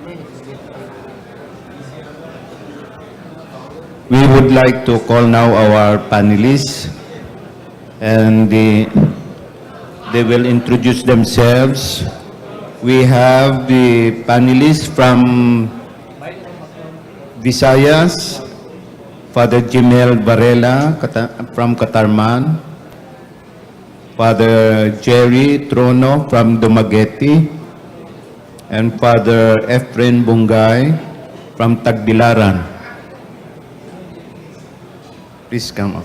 We would like to call now our panelists, and they will introduce themselves. We have the panelists from Visayas, Father Jimel Varela from Catarman, Father Jerry Trono from Dumaguete, and Father Efren Bungay from Tagbilaran. Please come up.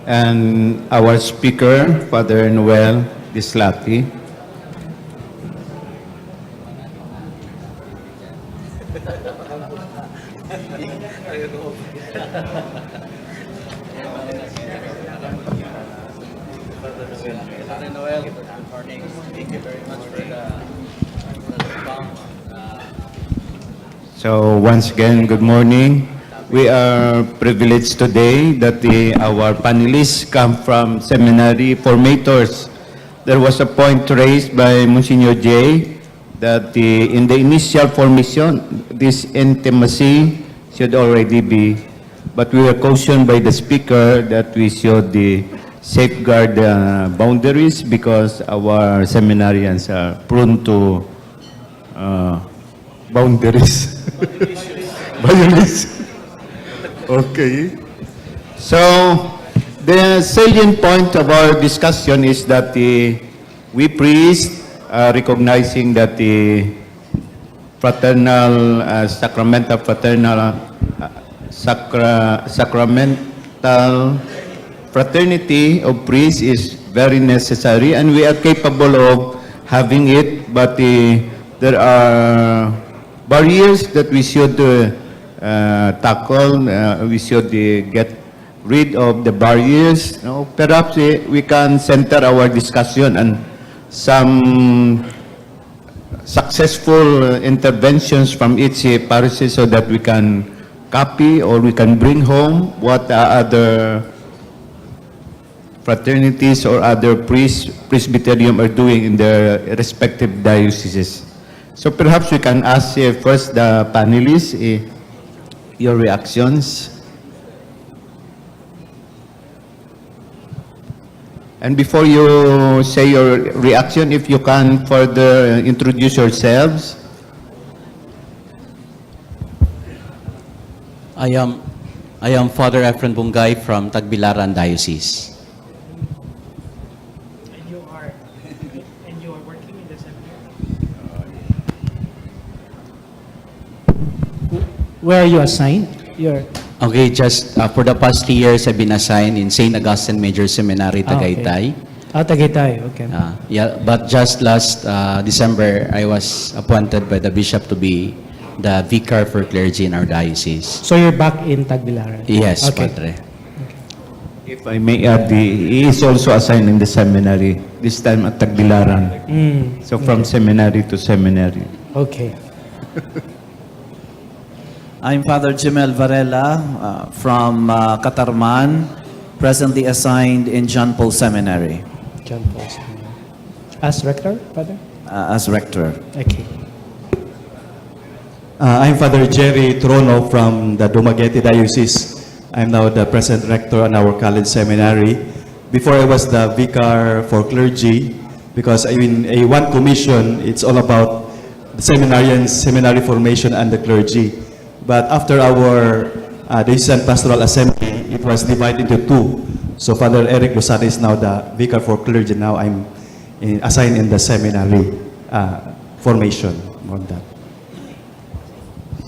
And our speaker, Father Noel Dislati. Father Noel, good morning. Thank you very much for the So once again, good morning. We are privileged today that our panelists come from seminary formators. There was a point raised by Monsignor J that in the initial formation, this intimacy should already be, but we were cautioned by the speaker that we should safeguard the boundaries because our seminarians are prone to boundaries. Violence. Okay. So, the salient point of our discussion is that we priests are recognizing that the fraternal, sacramental fraternity of priests is very necessary, and we are capable of having it, but there are barriers that we should tackle. We should get rid of the barriers. Perhaps we can center our discussion on some successful interventions from each parish so that we can copy or we can bring home what other fraternities or other presbyterium are doing in their respective dioceses. So perhaps we can ask first the panelists your reactions. And before you say your reaction, if you can further introduce yourselves. I am Father Efren Bungay from Tagbilaran Diocese. And you are working in the seminary? Where are you assigned? Okay, just for the past 3 years, I've been assigned in St. Augustine Major Seminary, Tagaytay. Tagaytay, okay. Yeah, but just last December, I was appointed by the bishop to be the vicar for clergy in our diocese. So you're back in Tagbilaran? Yes, okay. Padre. If I may add, he is also assigned in the seminary, this time at Tagbilaran. So from seminary to seminary. Okay. I'm Father Jimel Varela from Catarman, presently assigned in John Paul Seminary. John Paul Seminary. As rector, Father? As rector. Okay. I'm Father Jerry Trono from the Dumaguete Diocese. I'm now the present rector on our college seminary. Before I was the vicar for clergy, because in a one commission, it's all about the seminarians, seminary formation, and the clergy. But after our Diocesan Pastoral Assembly, it was divided into two. So Father Eric Losada is now the vicar for clergy. Now I'm assigned in the seminary formation on that.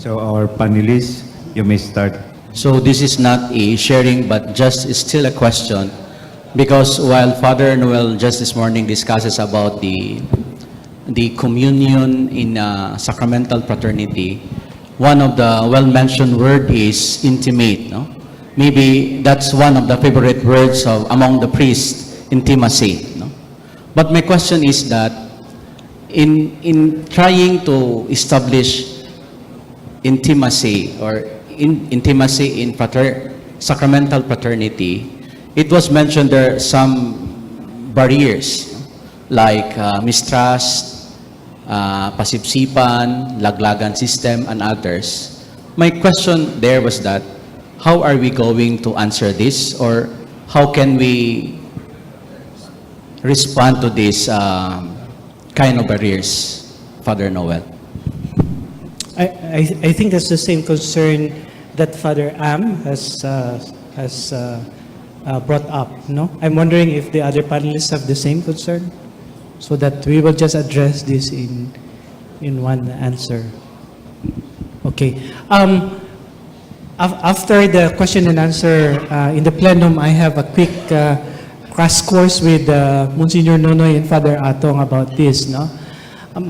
So our panelists, you may start. So this is not a sharing, but just still a question, because while Father Noel just this morning discusses about the communion in sacramental fraternity, one of the well-mentioned word is intimate. No? Maybe that's one of the favorite words among the priests, intimacy. No? But my question is that in trying to establish intimacy or intimacy in sacramental paternity, it was mentioned there are some barriers like mistrust, pasipsipan, laglagan system, and others. My question there was that, how are we going to answer this, or how can we respond to this kind of barriers, Father Noel? I think that's the same concern that Father Am has brought up. No, I'm wondering if the other panelists have the same concern, so that we will just address this in one answer. Okay. After the question and answer in the plenum, I have a quick crash course with Monsignor Nonoy and Father Atong about this. No,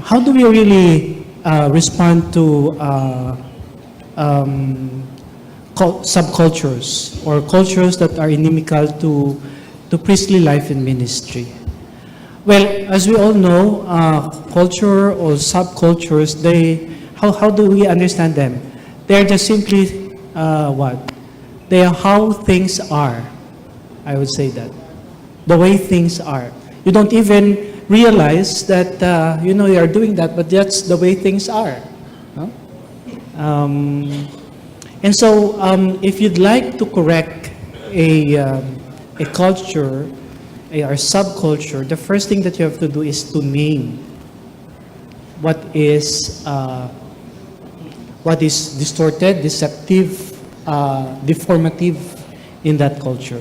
how do we really respond to subcultures or cultures that are inimical to priestly life and ministry? Well, as we all know, culture or subcultures, how do we understand them? They're just simply what? They are how things are. I would say that. The way things are. You don't even realize that, you are doing that, but that's the way things are. No? And so, if you'd like to correct a culture, or subculture, the first thing that you have to do is to name what is distorted, deceptive, deformative in that culture.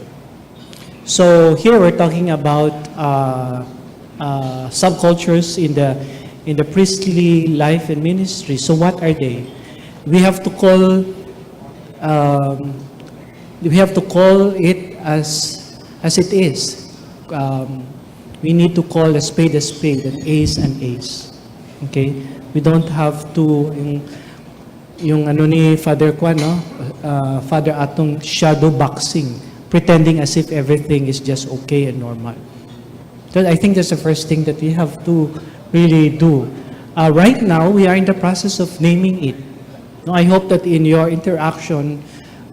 So here we're talking about subcultures in the priestly life and ministry. So what are they? We have to call it as it is. We need to call a spade, an ace an ace. Okay? We don't have to yung ano ni Father Kwan, no? Father Atong shadow boxing, pretending as if everything is just okay and normal. So I think that's the first thing that we have to really do. Right now, we are in the process of naming it. No, I hope that in your interaction,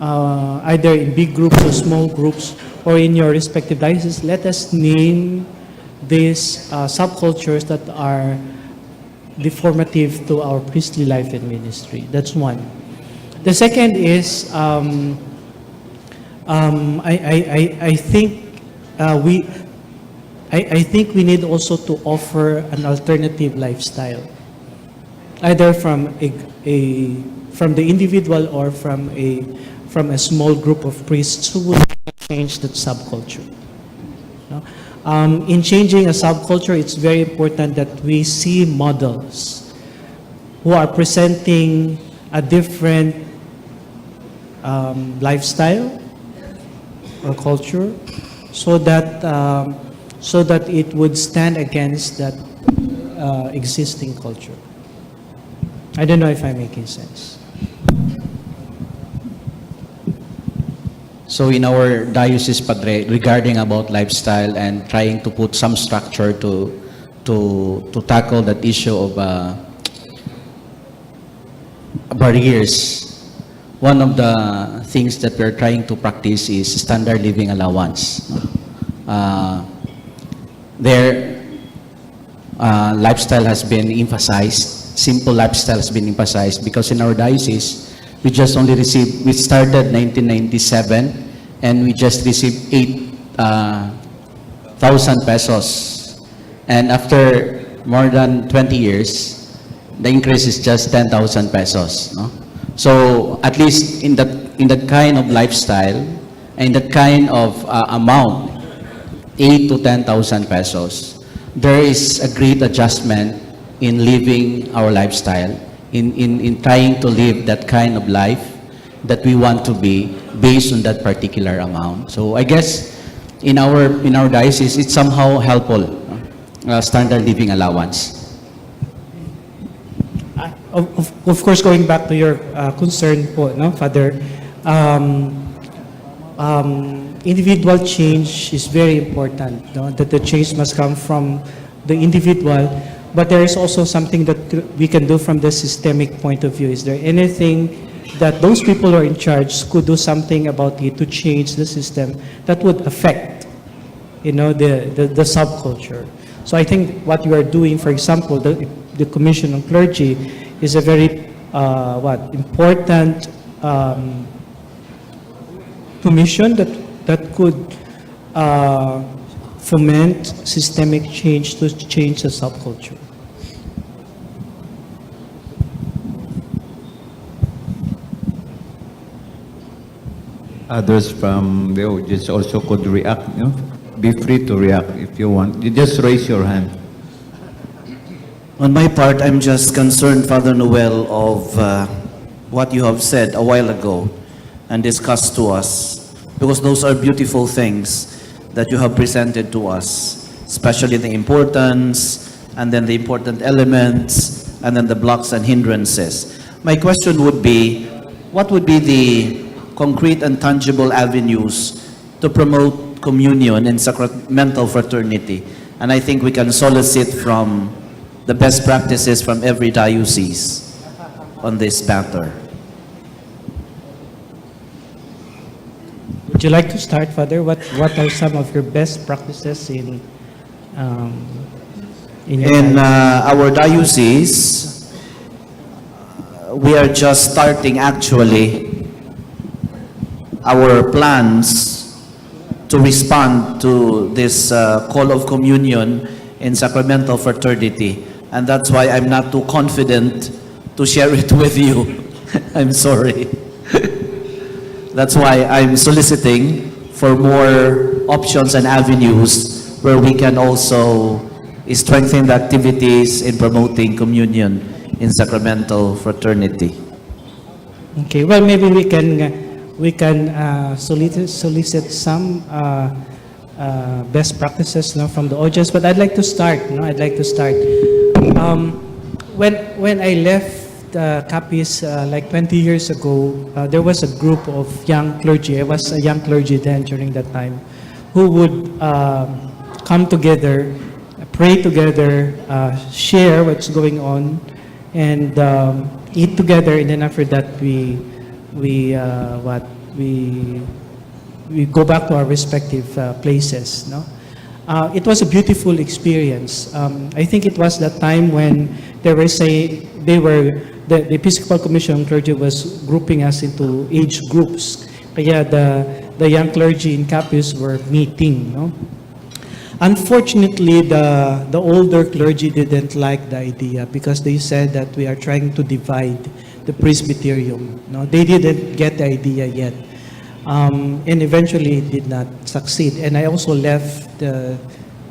either in big groups or small groups, or in your respective dioceses, let us name these subcultures that are deformative to our priestly life and ministry. That's one. The second is, I think we need also to offer an alternative lifestyle, either from the individual or from a small group of priests who will change that subculture. No? In changing a subculture, it's very important that we see models who are presenting a different lifestyle or culture, so that it would stand against that existing culture. I don't know if I'm making sense. So in our diocese, Padre, regarding about lifestyle and trying to put some structure to tackle that issue of barriers, one of the things that we're trying to practice is standard living allowance. Their lifestyle has been emphasized, simple lifestyle has been emphasized, because in our diocese, we started 1997, and we just received 8,000 pesos. And after more than 20 years, the increase is just 10,000 pesos. No? So at least in that kind of lifestyle, and that kind of amount, 8 to 10,000 pesos, there is a great adjustment in living our lifestyle, in trying to live that kind of life that we want to be based on that particular amount. So I guess in our diocese, it's somehow helpful, standard living allowance. Of course, going back to your concern po, no, Father, individual change is very important, no? That the change must come from the individual, but there is also something that we can do from the systemic point of view. Is there anything that those people who are in charge could do something about it to change the system that would affect, the subculture. So I think what you are doing, for example, the Commission on Clergy is a very important commission that could foment systemic change to change the subculture. Others from the audience also could react. Be free to react if you want. You just raise your hand. On my part, I'm just concerned, Father Noel, of what you have said a while ago and discussed to us, because those are beautiful things that you have presented to us, especially the importance, and then the important elements, and then the blocks and hindrances. My question would be, what would be the concrete and tangible avenues to promote communion in sacramental fraternity? And I think we can solicit from the best practices from every diocese on this matter. Would you like to start, Father? What are some of your best practices in your In diocese? our diocese, we are just starting actually our plans to respond to this call of communion in sacramental fraternity. And that's why I'm not too confident to share it with you. I'm sorry. That's why I'm soliciting for more options and avenues where we can also strengthen the activities in promoting communion in sacramental fraternity. Okay, well, maybe we can solicit some best practices from the audience, but I'd like to start. When I left Capiz like 20 years ago, there was a group of young clergy. I was a young clergy then during that time, who would come together, pray together, share what's going on, and eat together. And then after that, we go back to our respective places. It was a beautiful experience. I think it was that time when they were saying the Episcopal Commission on Clergy was grouping us into age groups. Kaya the young clergy in Capiz were meeting. Unfortunately, the older clergy didn't like the idea because they said that we are trying to divide the presbyterium. They didn't get the idea yet. And eventually it did not succeed. And I also left the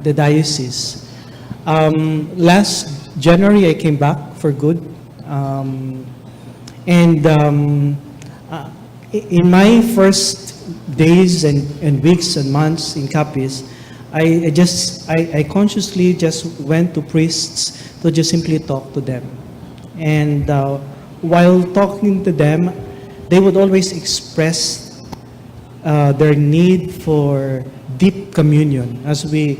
diocese. Last January, I came back for good. In my first days and weeks and months in Capiz, I consciously just went to priests to just simply talk to them. And while talking to them, they would always express their need for deep communion as we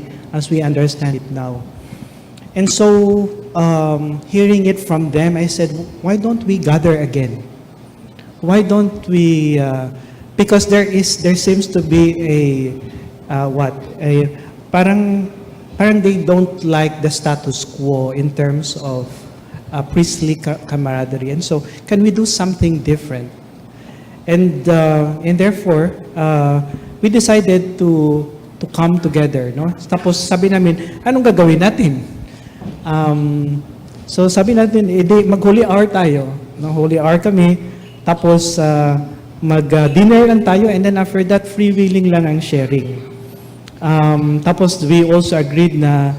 understand it now. And so, hearing it from them, I said, why don't we gather again? Why don't we, because there seems to be parang they don't like the status quo in terms of priestly camaraderie. And so, can we do something different? And therefore, we decided to come together, Tapos sabi namin, anong gagawin natin? So sabi natin, mag-holy hour tayo. Holy hour kami, tapos mag-dinner lang tayo, and then after that, freewheeling lang ang sharing. Tapos we also agreed na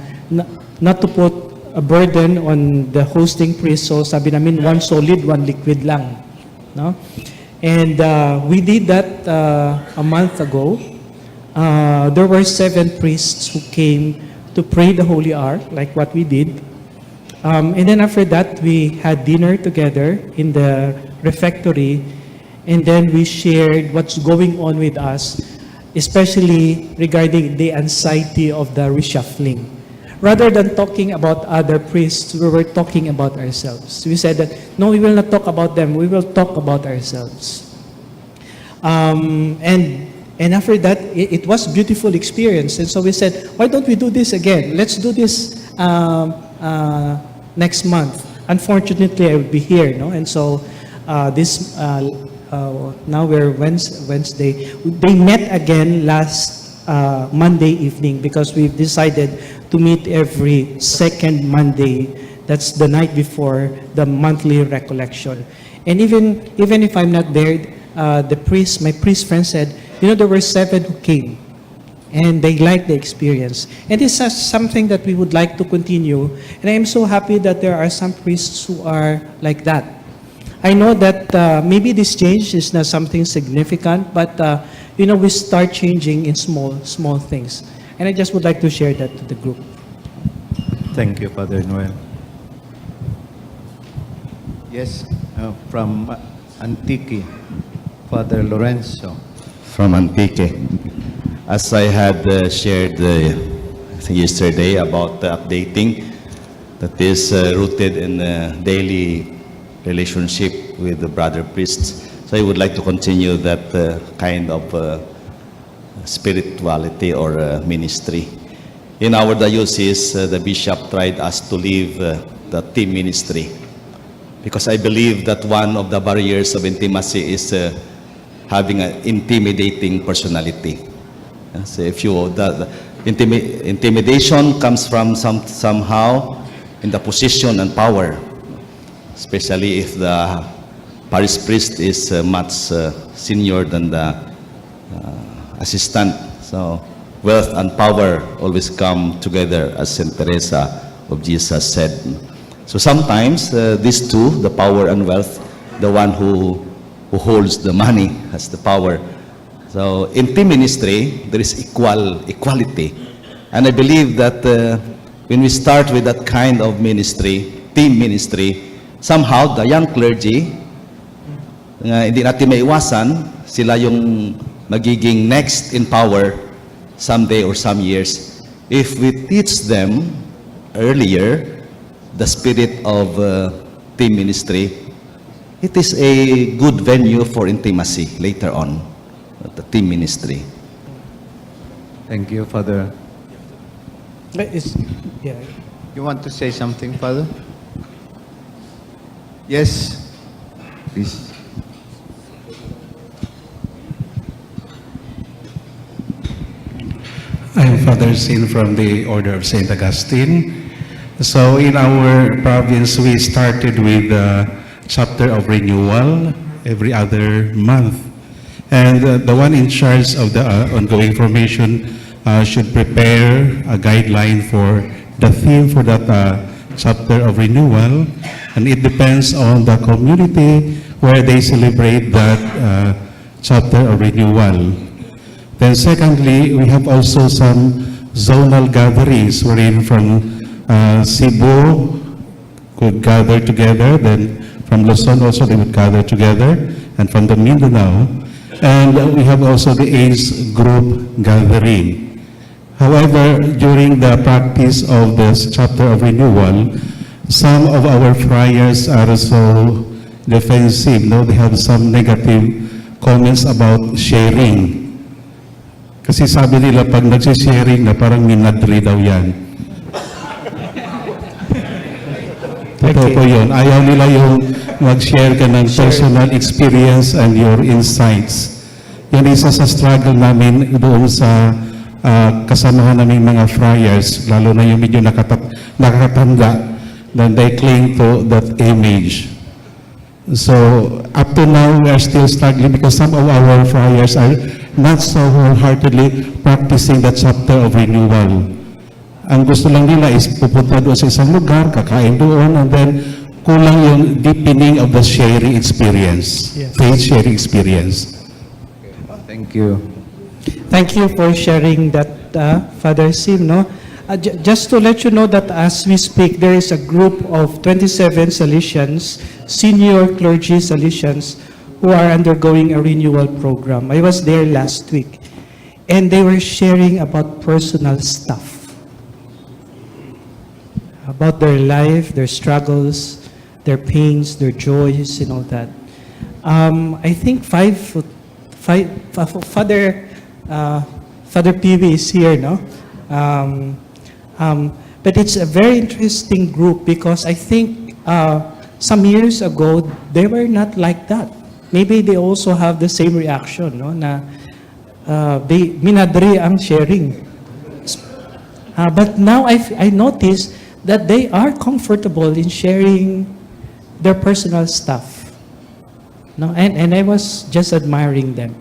not to put a burden on the hosting priest. So sabi namin, one solid, one liquid lang. And we did that a month ago. There were 7 priests who came to pray the Holy Hour, like what we did. And then after that, we had dinner together in the refectory, and then we shared what's going on with us, especially regarding the anxiety of the reshuffling. rather than talking about other priests, we were talking about ourselves. We said that, no, we will not talk about them, we will talk about ourselves. And after that, it was a beautiful experience. And so we said, why don't we do this again? Let's do this next month. Unfortunately, I will be here, no? And so now we're Wednesday. They met again last Monday evening because we've decided to meet every second Monday. That's the night before the monthly recollection. And even if I'm not there, my priest friend said, there were 7 who came, and they liked the experience. And this is something that we would like to continue. And I am so happy that there are some priests who are like that. I know that maybe this change is not something significant, but we start changing in small things. And I just would like to share that to the group. Thank you, Father Noel. Yes, from Antique, Father Lorenzo. From Antique. As I had shared I think yesterday about the updating that is rooted in daily relationship with the brother priests. So I would like to continue that kind of spirituality or ministry. In our diocese, the bishop tried us to leave the team ministry because I believe that one of the barriers of intimacy is having an intimidating personality. So if the intimidation comes from somehow in the position and power, especially if the parish priest is much senior than the assistant. So wealth and power always come together, as Saint Teresa of Jesus said. So sometimes these two, the power and wealth, the one who holds the money has the power. So in team ministry, there is equality. And I believe that when we start with that kind of ministry, team ministry, somehow the young clergy, hindi natin maiwasan, sila yung magiging next in power someday or some years. If we teach them earlier the spirit of team ministry, it is a good venue for intimacy later on, the team ministry. Thank you, Father. Yeah. You want to say something, Father? Yes, please. I'm Father Sin from the Order of St. Augustine. So in our province, we started with the chapter of renewal every other month. And the one in charge of the ongoing formation should prepare a guideline for the theme for that chapter of renewal. And it depends on the community where they celebrate that chapter of renewal. Then secondly, we have also some zonal gatherings wherein from Cebu could gather together, then from Luzon also they would gather together, and from the Mindanao. And we have also the age group gathering. However, during the practice of this chapter of renewal, some of our friars are so defensive, no? They have some negative comments about sharing. Kasi sabi nila, pag nagsisharing na parang minadri daw yan. Totoo po yun. Ayaw nila yung mag-share ka ng personal experience and your insights. Yan isa sa struggle namin doon sa kasamahan namin mga friars, lalo na yung medyo nakakatanda, then they cling to that image. So, up to now, we are still struggling because some of our friars are not so wholeheartedly practicing that chapter of renewal. Ang gusto lang nila is pupunta doon sa isang lugar, kakain doon, and then kulang yung deepening of the sharing experience, Yes. faith sharing experience. Thank you. Thank you for sharing that, Father Sim. No? Just to let you know that as we speak, there is a group of 27 Salesians, senior clergy Salesians, who are undergoing a renewal program. I was there last week, and they were sharing about personal stuff. about their life, their struggles, their pains, their joys, and all that. I think Father PV is here, no? But it's a very interesting group because I think some years ago, they were not like that. Maybe they also have the same reaction, no? Na they minadri ang sharing. But now I notice that they are comfortable in sharing their personal stuff. No, and I was just admiring them.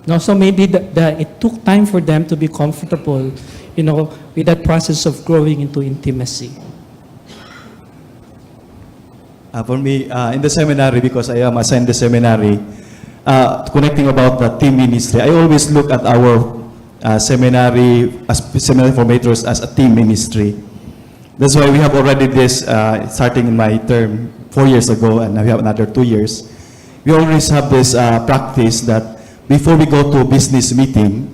No, so maybe it took time for them to be comfortable, with that process of growing into intimacy. For me, in the seminary, because I am assigned the seminary, connecting about the team ministry, I always look at our seminary formators as a team ministry. That's why we have already this, starting in my term 4 years ago, and now we have another 2 years. We always have this practice that before we go to a business meeting,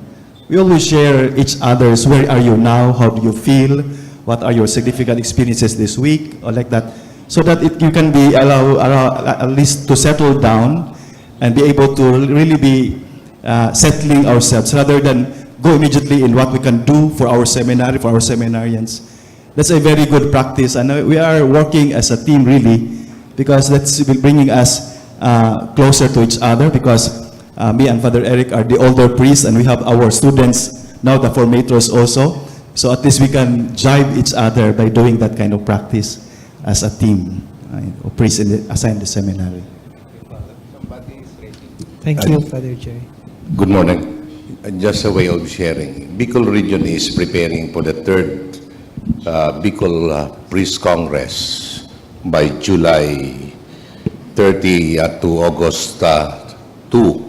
we always share each other's, where are you now, how do you feel, what are your significant experiences this week, or like that, so that you can be allow at least to settle down and be able to really be settling ourselves rather than go immediately in what we can do for our seminary, for our seminarians. That's a very good practice, and we are working as a team really, because that's bringing us closer to each other, because me and Father Eric are the older priests, and we have our students now, the formators also. So at least we can jive each other by doing that kind of practice as a team, priests assigned the seminary. Thank you, Father Jerry. Good morning. Just a way of sharing. Bicol region is preparing for the third Bicol Priest Congress by July 30 to August 2.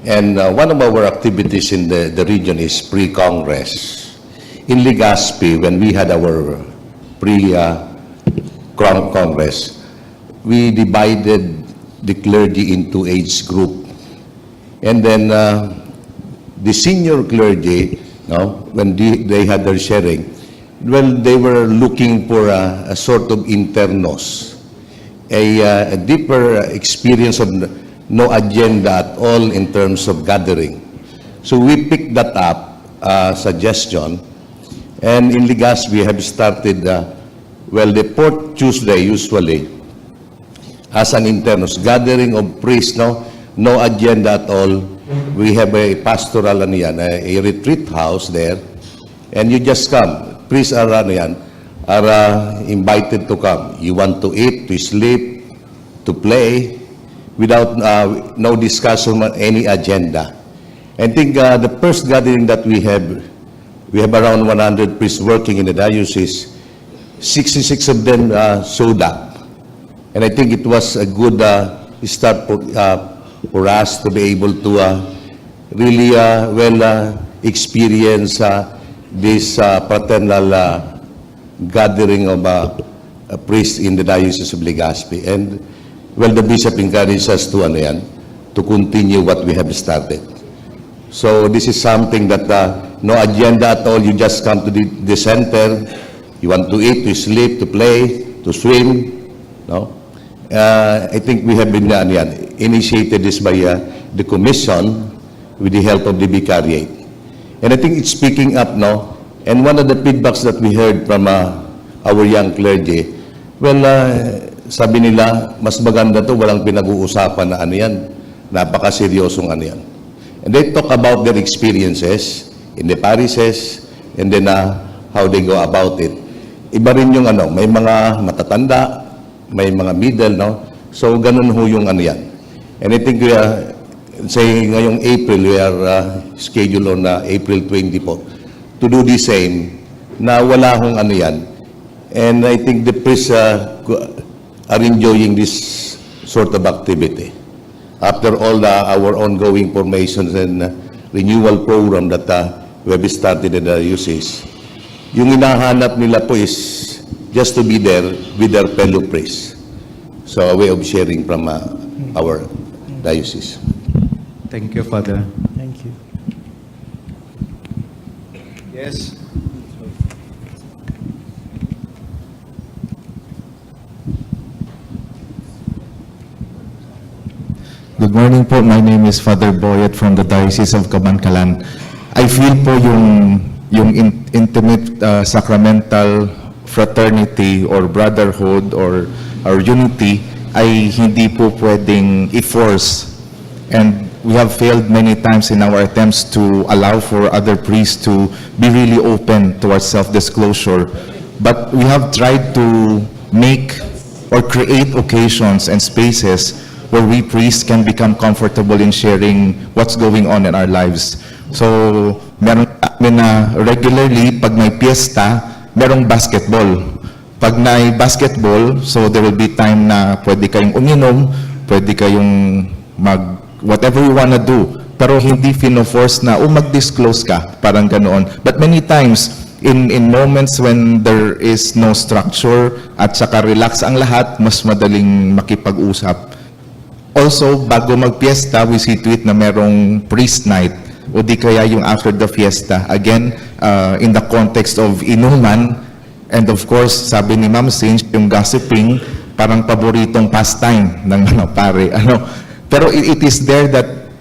And one of our activities in the region is pre-Congress. In Legazpi, when we had our pre-Congress, we divided the clergy into age group. And then the senior clergy, when they had their sharing, well, they were looking for a sort of internos, a deeper experience of no agenda at all in terms of gathering. So we picked that up, suggestion, and in Legazpi we have started, the fourth Tuesday usually, as an internos, gathering of priests, no agenda at all. We have a pastoral, a retreat house there, and you just come. Priests are invited to come. You want to eat, to sleep, to play, without no discussion on any agenda. I think the first gathering that we have around 100 priests working in the diocese. 66 of them showed up. And I think it was a good start for us to be able to really experience this fraternal gathering of priests in the Diocese of Legazpi. And, the Bishop encouraged us to continue what we have started. So this is something that no agenda at all. You just come to the center. You want to eat, to sleep, to play, to swim. I think we have been initiated this by the Commission with the help of the Vicariate. And I think it's picking up now. And one of the feedbacks that we heard from our young clergy, sabi nila, mas maganda to, walang pinag-uusapan na napakaseryosong yan. And they talk about their experiences in the parishes, and then how they go about it. Iba rin yung may mga matatanda, may mga middle, So, ganun ho yung yan. And I think say ngayong April, we are scheduled on April 24 to do the same, na wala hong yan. And I think the priests are enjoying this sort of activity. After all our ongoing formations and renewal program that we have started in the diocese, yung hinahanap nila po is just to be there with their fellow priests. So a way of sharing from our diocese. Thank you, Father. Thank you. Yes. morning po. My name is Father Boyet from the Diocese of Cabancalan. I feel po yung intimate sacramental fraternity or brotherhood or unity ay hindi po pwedeng i-force. And we have failed many times in our attempts to allow for other priests to be really open towards self-disclosure. But we have tried to make or create occasions and spaces where we priests can become comfortable in sharing what's going on in our lives. So, meron kami na regularly, pag may piyesta, merong basketball. Pag may basketball, so there will be time na pwede kayong uminom, pwede kayong whatever you wanna do. Pero hindi fino-force na, mag-disclose ka, parang ganoon. But many times, in moments when there is no structure at saka relax ang lahat, mas madaling makipag-usap. Also, bago mag-fiesta, we see to it na merong priest night o di kaya yung after the fiesta. Again, in the context of inuman, and of course, sabi ni Ma'am Sinch, yung gossiping, parang paboritong pastime ng mga pare. Pero it is there that,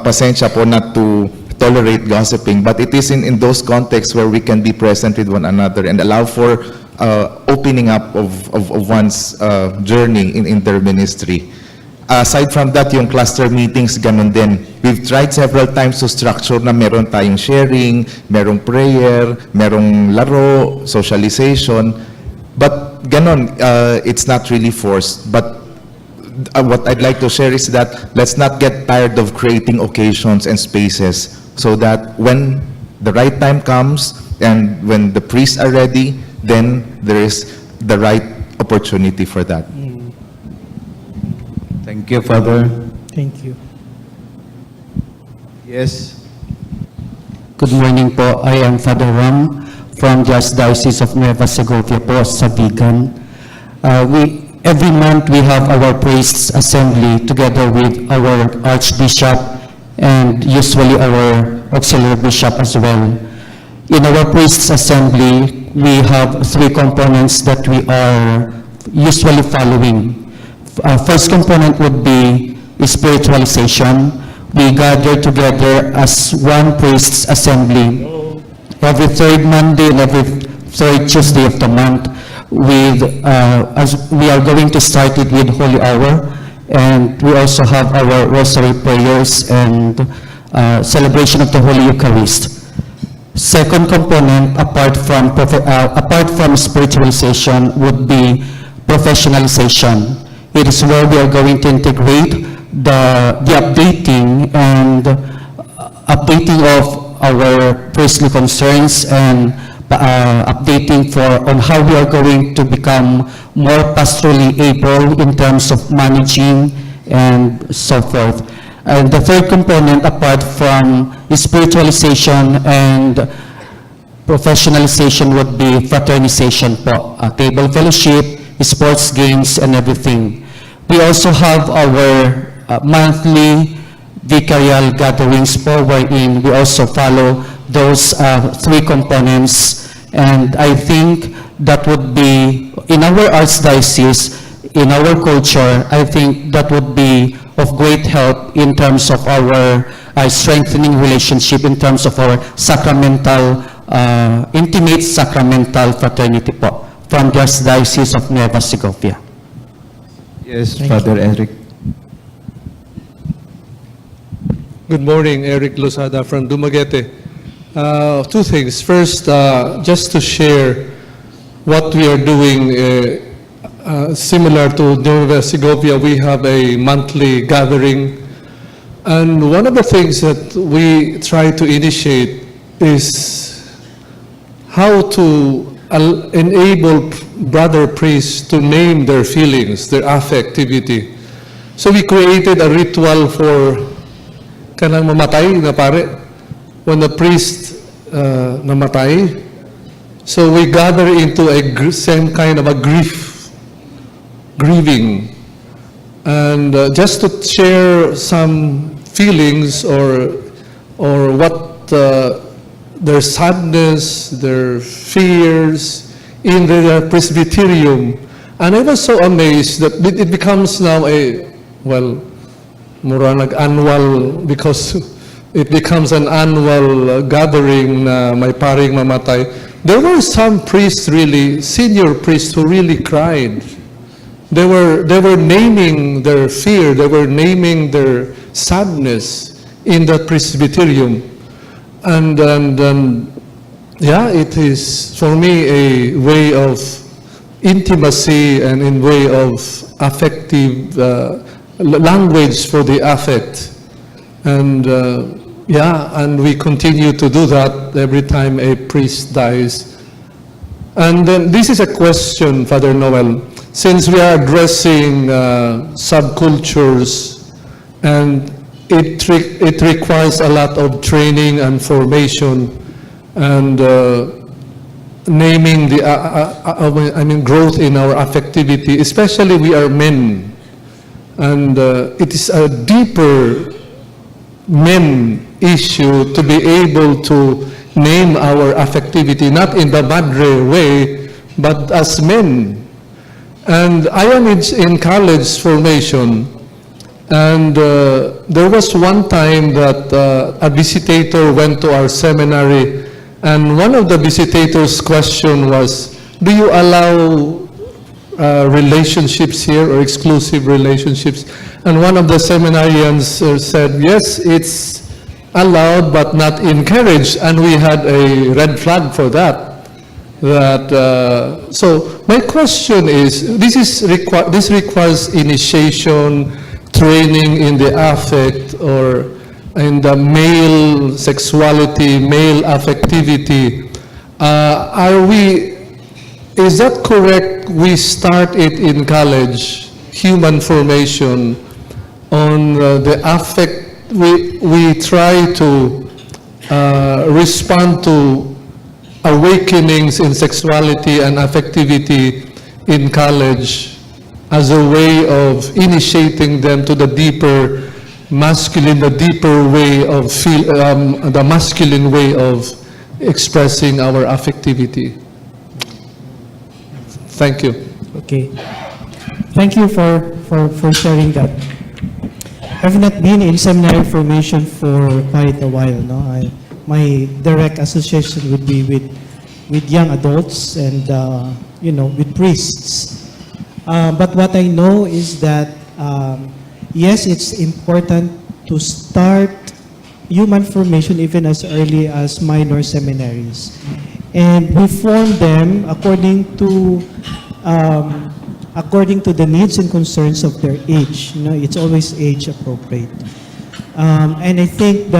pasensya po not to tolerate gossiping, but it is in those contexts where we can be present with one another and allow for opening up of one's journey in their ministry. Aside from that, yung cluster meetings, ganun din. We've tried several times to structure na meron tayong sharing, merong prayer, merong laro, socialization, but ganun, it's not really forced. But what I'd like to share is that let's not get tired of creating occasions and spaces so that when the right time comes and when the priests are ready, then there is the right opportunity for that. Thank you, Father. Thank you. Yes. Good morning po. I am Father Ram from the Diocese of Nueva Segovia po sa Vigan. Every month we have our priests assembly together with our Archbishop and usually our auxiliary bishop as well. In our priests assembly, we have three components that we are usually following. First component would be spiritualization. We gather together as one priest's assembly every third Monday and every third Tuesday of the month. As we are going to start it with Holy Hour, and we also have our Rosary prayers and celebration of the Holy Eucharist. Second component, apart from spiritualization, would be professionalization. It is where we are going to integrate the updating of our priestly concerns and updating on how we are going to become more pastorally able in terms of managing and so forth. And the third component, apart from spiritualization and professionalization, would be fraternization po, table fellowship, sports games, and everything. We also have our monthly vicarial gatherings po, wherein we also follow those three components, and I think that would be, in our archdiocese, in our culture, I think that would be of great help in terms of our strengthening relationship, in terms of our sacramental, intimate sacramental fraternity po, from the Archdiocese of Nueva Segovia. Yes, Father Eric. Good morning, Eric Losada from Dumaguete. Two things. First, just to share what we are doing, similar to Nueva Segovia, we have a monthly gathering. And one of the things that we try to initiate is how to enable brother priests to name their feelings, their affectivity. So we created a ritual for kanang mamatay na pare, when the priest namatay. So we gather into a same kind of a grieving, and just to share some feelings or what their sadness, their fears in the presbyterium. And I was so amazed that it becomes now mura nag-annual, because it becomes an annual gathering na may paring mamatay. There were some priests, really, senior priests, who really cried. They were naming their fear, they were naming their sadness in the presbyterium. And yeah, it is, for me, a way of intimacy and in way of affective language for the affect. And yeah, and we continue to do that every time a priest dies. And then this is a question, Father Noel. Since we are addressing subcultures, and it requires a lot of training and formation, and naming the growth in our affectivity, especially we are men, and it is a deeper men issue to be able to name our affectivity, not in the madre way, but as men. And I am in college formation, and there was one time that a visitator went to our seminary, and one of the visitators' question was, do you allow relationships here, or exclusive relationships? And one of the seminarians said, yes, it's allowed but not encouraged, and we had a red flag for that. So my question is, this requires initiation, training in the affect, or in the male sexuality, male affectivity. Is that correct? We start it in college, human formation, on the affect. We try to respond to awakenings in sexuality and affectivity in college as a way of initiating them to the deeper masculine, the deeper way of the masculine way of expressing our affectivity. Thank you. Okay. Thank you for sharing that. I've not been in seminary formation for quite a while. No, my direct association would be with young adults and with priests. But what I know is that yes, it's important to start human formation even as early as minor seminaries, and we form them according to the needs and concerns of their age. It's always age appropriate. And I think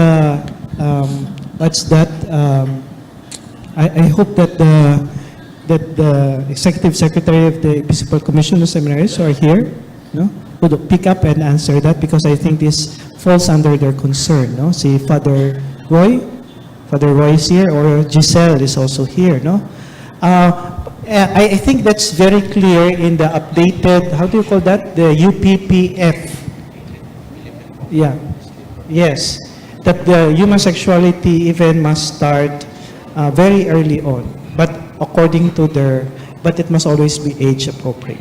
I hope that the Executive Secretary of the Episcopal Commission of Seminaries are here, would pick up and answer that, because I think this falls under their concern. See, Father Roy is here, or Giselle is also here. I think that's very clear in the updated, how do you call that? The UPPF. Yeah. Yes. That the human sexuality even must start very early on, but but it must always be age appropriate.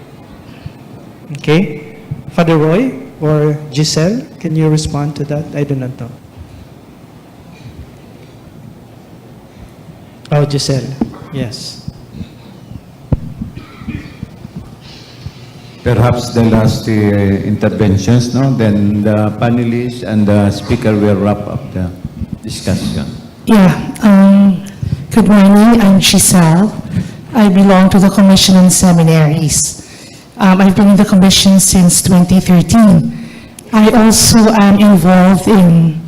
Okay? Father Roy or Giselle, can you respond to that? I do not know. Oh, Giselle. Yes. Perhaps the last interventions, no? Then the panelists and the speaker will wrap up the discussion. Yeah. Good morning. I'm Giselle. I belong to the Commission on Seminaries. I've been in the Commission since 2013. I also am involved in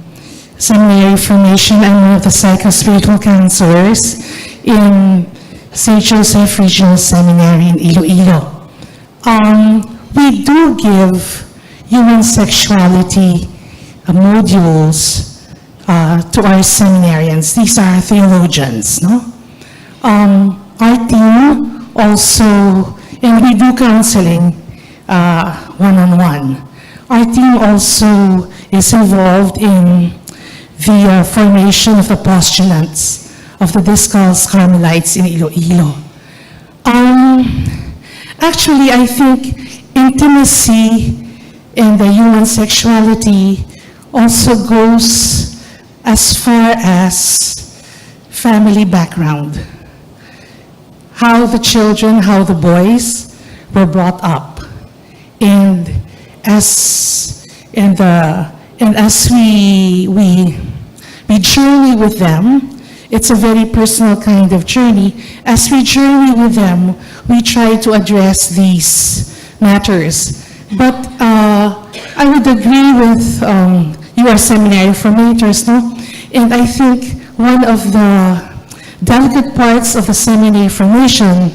seminary formation. I'm one of the psychospiritual counselors in St. Joseph Regional Seminary in Iloilo. We do give human sexuality modules to our seminarians. These are theologians, no? Our team also, and we do counseling one-on-one. Our team also is involved in the formation of the postulants of the Discals Carmelites in Iloilo. Actually, I think intimacy and the human sexuality also goes as far as family background. How the children, how the boys were brought up. And as we journey with them, it's a very personal kind of journey. As we journey with them, we try to address these matters. But I would agree with you are seminary formators, no? And I think one of the delicate parts of the seminary formation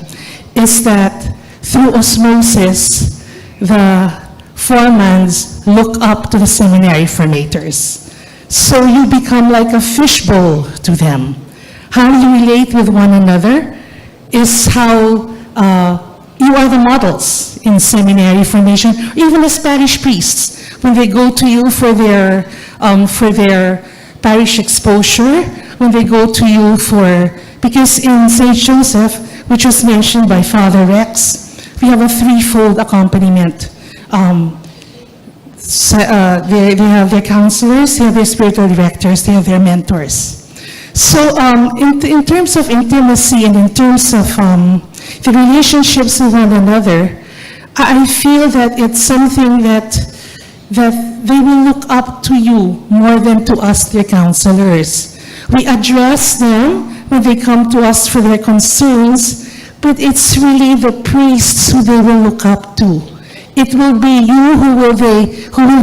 is that through osmosis, the formans look up to the seminary formators. So you become like a fishbowl to them. How you relate with one another is how you are the models in seminary formation, even as parish priests, when they go to you for their parish exposure, when they go to you because in St. Joseph, which was mentioned by Father Rex, we have a threefold accompaniment. They have their counselors, they have their spiritual directors, they have their mentors. So in terms of intimacy and in terms of the relationships with one another, I feel that it's something that they will look up to you more than to us, their counselors. We address them when they come to us for their concerns, but it's really the priests who they will look up to. It will be you who will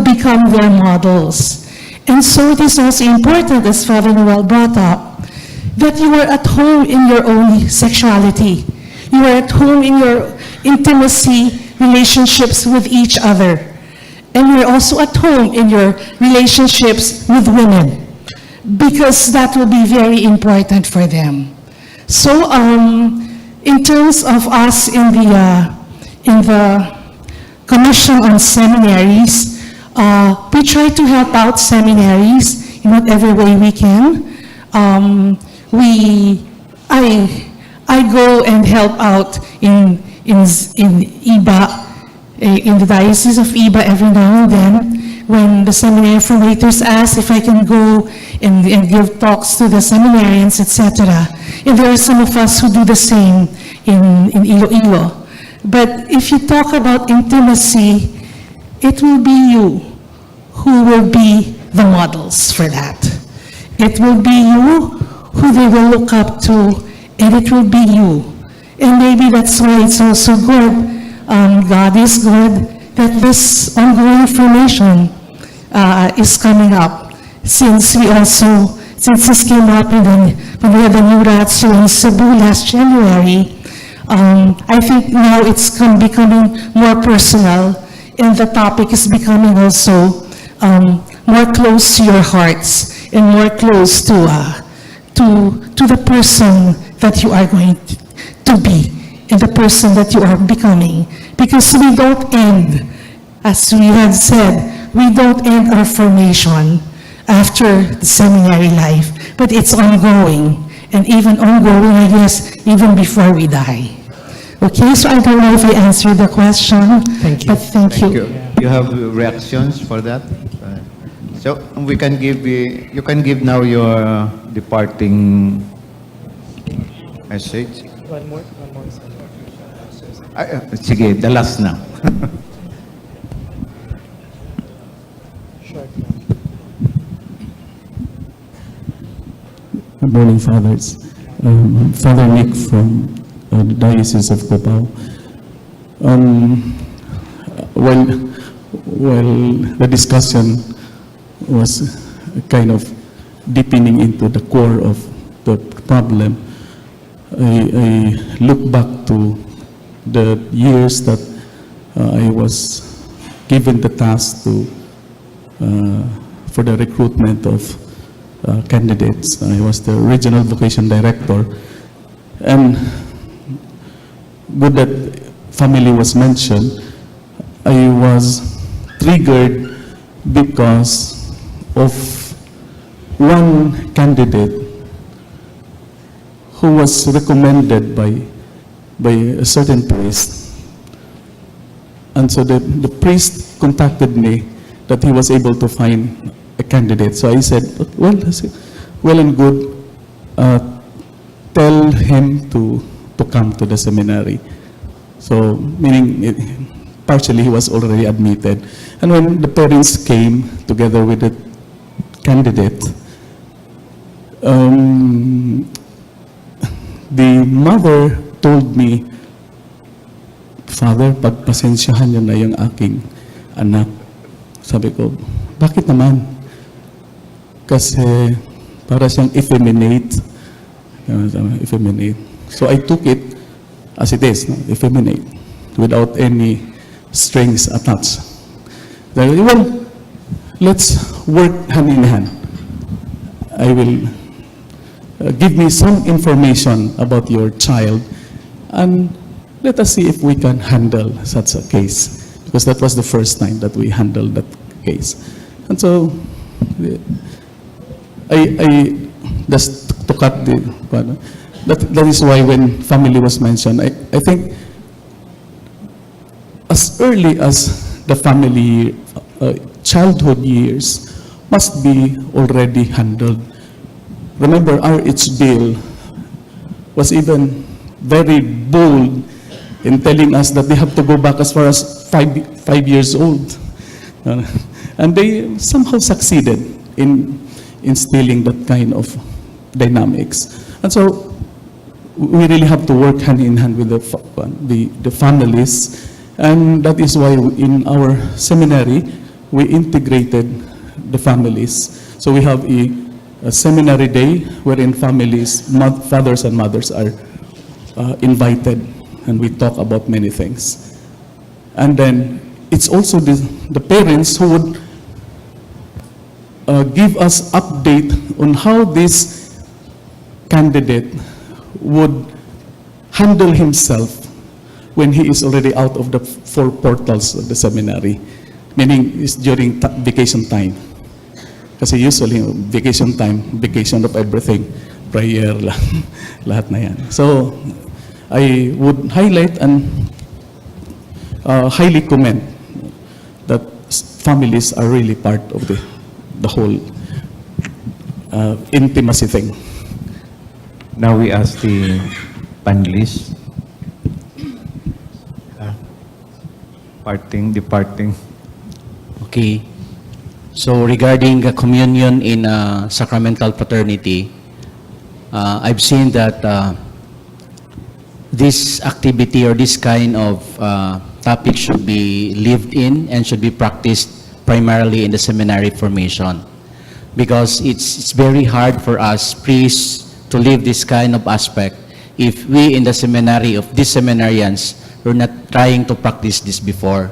become their models. And so it is also important, as Father Noel brought up, that you are at home in your own sexuality. You are at home in your intimacy relationships with each other. And you're also at home in your relationships with women, because that will be very important for them. So in terms of us in the Commission on Seminaries, we try to help out seminaries in whatever way we can. I go and help out in Iba, in the Diocese of Iba every now and then, when the seminary formators ask if I can go and give talks to the seminarians, etc. And there are some of us who do the same in Iloilo. But if you talk about intimacy, it will be you who will be the models for that. It will be you who they will look up to, and it will be you. And maybe that's why it's also good, God is good, that this ongoing formation is coming up. Since this came up when we had the new ratio in Cebu last January, I think now it's becoming more personal, and the topic is becoming also more close to your hearts and more close to the person that you are going to be and the person that you are becoming. Because we don't end, as we have said, we don't end our formation after the seminary life, but it's ongoing, and even ongoing, I guess, even before we die. Okay, so I don't know if I answered the question. Thank you. But thank you. You have reactions for that? So we can give you can give now your departing message. One more. Sige, the last na. Good morning, Fathers. Father Nick from the Diocese of Davao. While the discussion was kind of deepening into the core of the problem, I look back to the years that I was given the task for the recruitment of candidates. I was the regional vocation director, and good that family was mentioned. I was triggered because of one candidate who was recommended by a certain priest. And so the priest contacted me that he was able to find a candidate. So I said, well, well and good, tell him to come to the seminary. So, meaning, partially he was already admitted. And when the parents came together with the candidate, the mother told me, Father, pagpasensyahan niyo na yung aking anak. Sabi ko, bakit naman? Kasi para siyang effeminate. Effeminate. So I took it as it is, no? Effeminate, without any strings attached. Well, let's work hand in hand. I will give me some information about your child, and let us see if we can handle such a case, because that was the first time that we handled that case. And so, I just to cut the, that is why when family was mentioned, I think as early as the family childhood years must be already handled. Remember, R.H. Bill was even very bold in telling us that they have to go back as far as five years old. And they somehow succeeded in instilling that kind of dynamics. And so we really have to work hand in hand with the families. And that is why in our seminary, we integrated the families. So we have a seminary day wherein families, fathers and mothers are invited, and we talk about many things. And then it's also the parents who would give us update on how this candidate would handle himself when he is already out of the four portals of the seminary, meaning it's during vacation time. Kasi usually, vacation time, vacation of everything, prayer, lahat na yan. So, I would highlight and highly commend that families are really part of the whole intimacy thing. Now we ask the panelists. Departing. Okay. So regarding communion in sacramental fraternity, I've seen that this activity or this kind of topic should be lived in and should be practiced primarily in the seminary formation, because it's very hard for us priests to live this kind of aspect if we in the seminary of these seminarians were not trying to practice this before.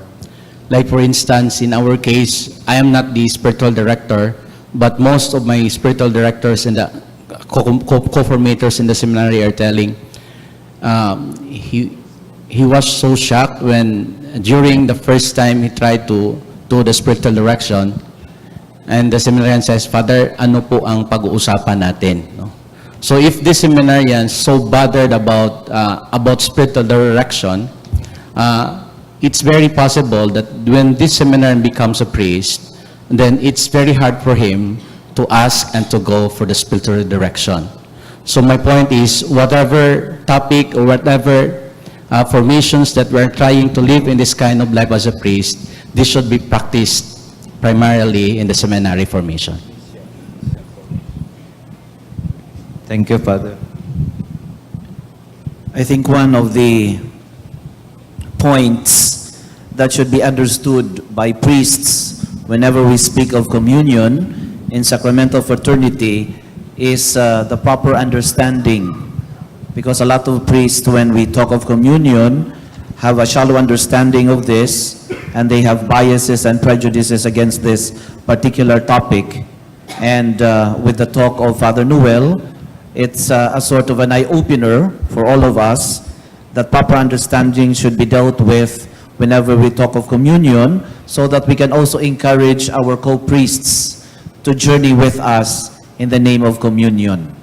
Like for instance, in our case, I am not the spiritual director, but most of my spiritual directors and the co-formators in the seminary are telling, he was so shocked when during the first time he tried to do the spiritual direction, and the seminarian says, Father, ano po ang pag-uusapan natin? No? So if the seminarians so bothered about spiritual direction, it's very possible that when this seminarian becomes a priest, then it's very hard for him to ask and to go for the spiritual direction. So my point is, whatever topic or whatever formations that we're trying to live in this kind of life as a priest, this should be practiced primarily in the seminary formation. Thank you, Father. I think one of the points that should be understood by priests whenever we speak of communion in sacramental fraternity is the proper understanding. Because a lot of priests, when we talk of communion, have a shallow understanding of this, and they have biases and prejudices against this particular topic. And with the talk of Father Noel, it's a sort of an eye-opener for all of us that proper understanding should be dealt with whenever we talk of communion, so that we can also encourage our co-priests to journey with us in the name of communion.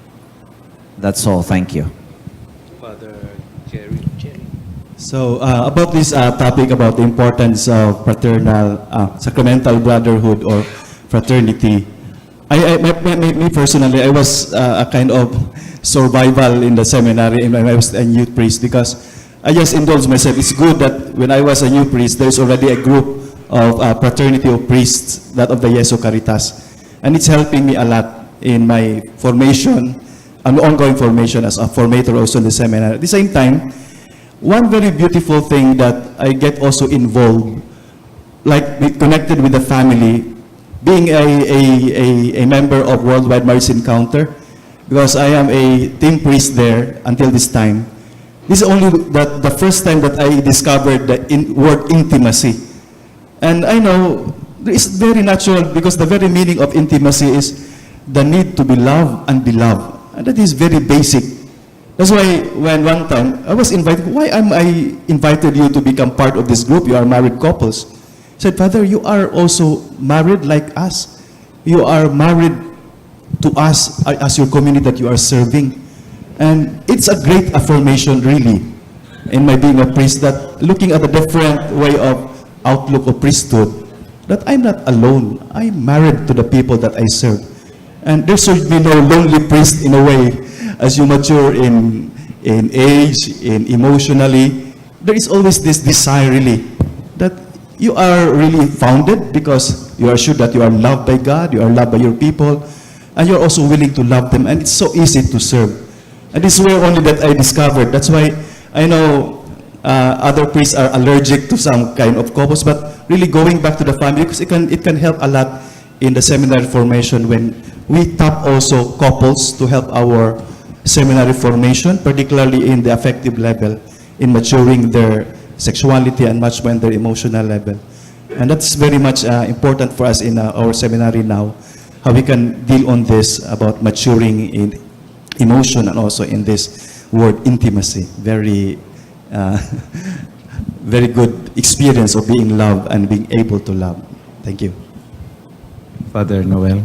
That's all. Thank you. Father Jerry. So about this topic about the importance of fraternal, sacramental brotherhood or fraternity, me personally, I was a kind of survival in the seminary and when I was a youth priest because I just indulged myself. It's good that when I was a youth priest, there's already a group of fraternity of priests, that of the Jesu Caritas. And it's helping me a lot in my formation, an ongoing formation as a formator also in the seminary. At the same time, one very beautiful thing that I get also involved, like connected with the family, being a member of Worldwide Marriage Encounter, because I am a team priest there until this time. This is only the first time that I discovered the word intimacy. And I know it's very natural because the very meaning of intimacy is the need to be loved and be loved. And that is very basic. That's why when one time I was invited, why am I invited you to become part of this group? You are married couples. I said, Father, you are also married like us. You are married to us as your community that you are serving. And it's a great affirmation really in my being a priest, that looking at the different way of outlook of priesthood, that I'm not alone. I'm married to the people that I serve. And there should be no lonely priest in a way. As you mature in age, in emotionally, there is always this desire really that you are really founded because you are sure that you are loved by God, you are loved by your people, and you're also willing to love them, and it's so easy to serve. And this is where only that I discovered. That's why I know other priests are allergic to some kind of couples, but really going back to the family, because it can help a lot in the seminary formation when we tap also couples to help our seminary formation, particularly in the affective level, in maturing their sexuality and much more in their emotional level. And that's very much important for us in our seminary now, how we can deal on this about maturing in emotion and also in this word intimacy. Very, very good experience of being loved and being able to love. Thank you. Father Noel.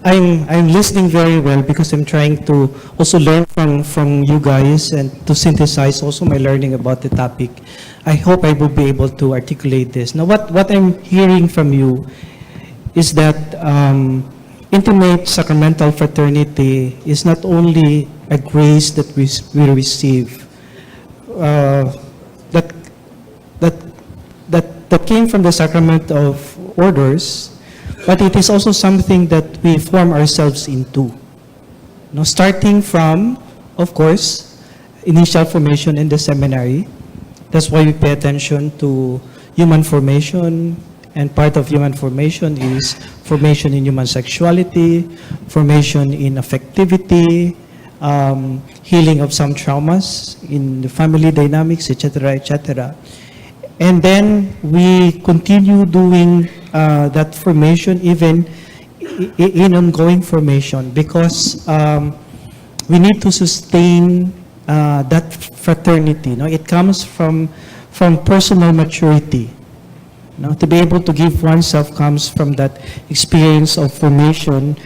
I'm listening very well because I'm trying to also learn from you guys and to synthesize also my learning about the topic. I hope I will be able to articulate this. Now, what I'm hearing from you is that intimate sacramental fraternity is not only a grace that we receive, that came from the sacrament of orders, but it is also something that we form ourselves into. Now, starting from, of course, initial formation in the seminary. That's why we pay attention to human formation, and part of human formation is formation in human sexuality, formation in affectivity, healing of some traumas in the family dynamics, etc., etc. And then we continue doing that formation even in ongoing formation, because we need to sustain that fraternity. No? It comes from personal maturity. No? To be able to give oneself comes from that experience of formation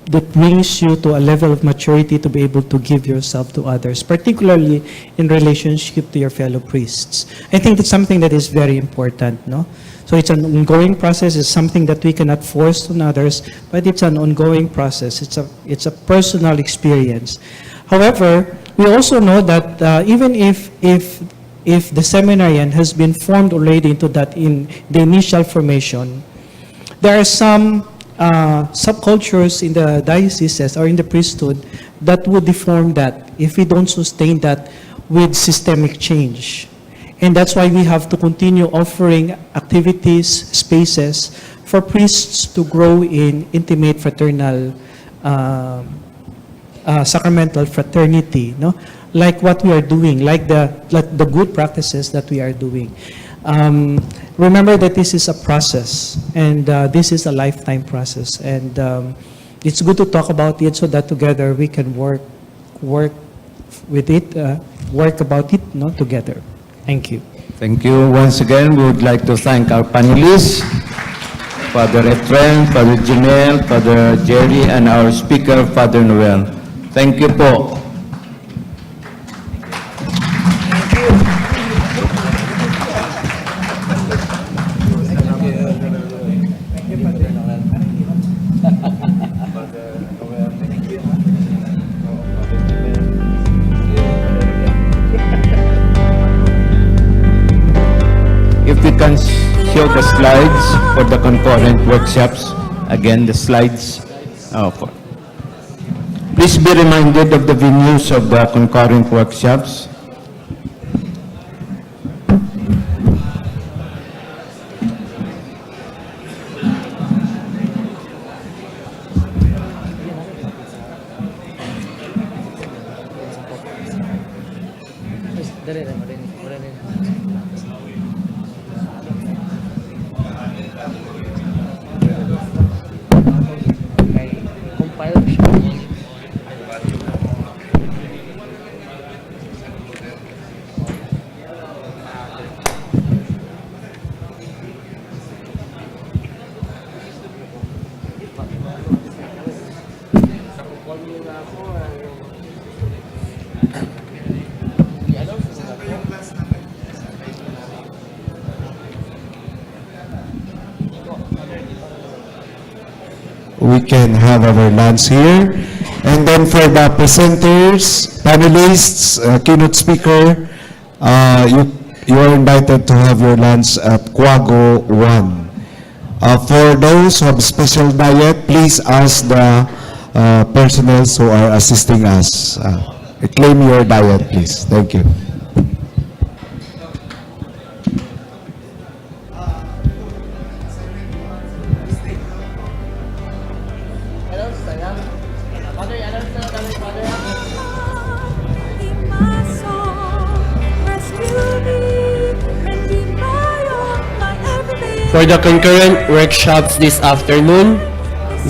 that brings you to a level of maturity to be able to give yourself to others, particularly in relationship to your fellow priests. I think that's something that is very important. No? So it's an ongoing process. It's something that we cannot force on others, but it's an ongoing process. It's a personal experience. However, we also know that even if the seminarian has been formed already into that in the initial formation, there are some subcultures in the dioceses or in the priesthood that would deform that if we don't sustain that with systemic change. And that's why we have to continue offering activities, spaces for priests to grow in intimate fraternal, sacramental fraternity, no? Like what we are doing, like the good practices that we are doing. Remember that this is a process, and this is a lifetime process, and it's good to talk about it so that together we can work with it, work about it, no, together. Thank you. Thank you. Once again, we would like to thank our panelists, Father Efren, Father Janelle, Father Jerry, and our speaker, Father Noel. Thank you po. Thank you. If we can show the slides for the concurrent workshops, again, the slides. Please be reminded of the venues of the concurrent workshops. We can have our lunch here. And then for the presenters, panelists, keynote speaker, you are invited to have your lunch at Quago 1. For those who have special diet, please ask the personnel who are assisting us. Claim your diet, please. Thank you. For the concurrent workshops this afternoon,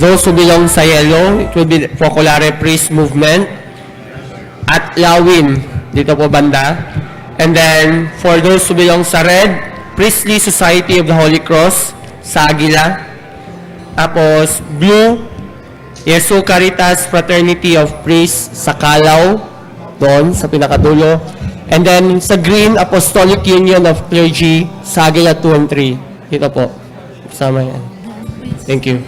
those who belong sa yellow, it will be Focolare Priest Movement at Lawin, dito po banda. And then, for those who belong sa red, Priestly Society of the Holy Cross, sa Aguila. Tapos, blue, Jesu Caritas Fraternity of Priests sa Calao, doon sa pinakadulo. And then, sa green, Apostolic Union of Clergy, sa Aguila 2 and 3. Dito po. Kasama yan. Thank you.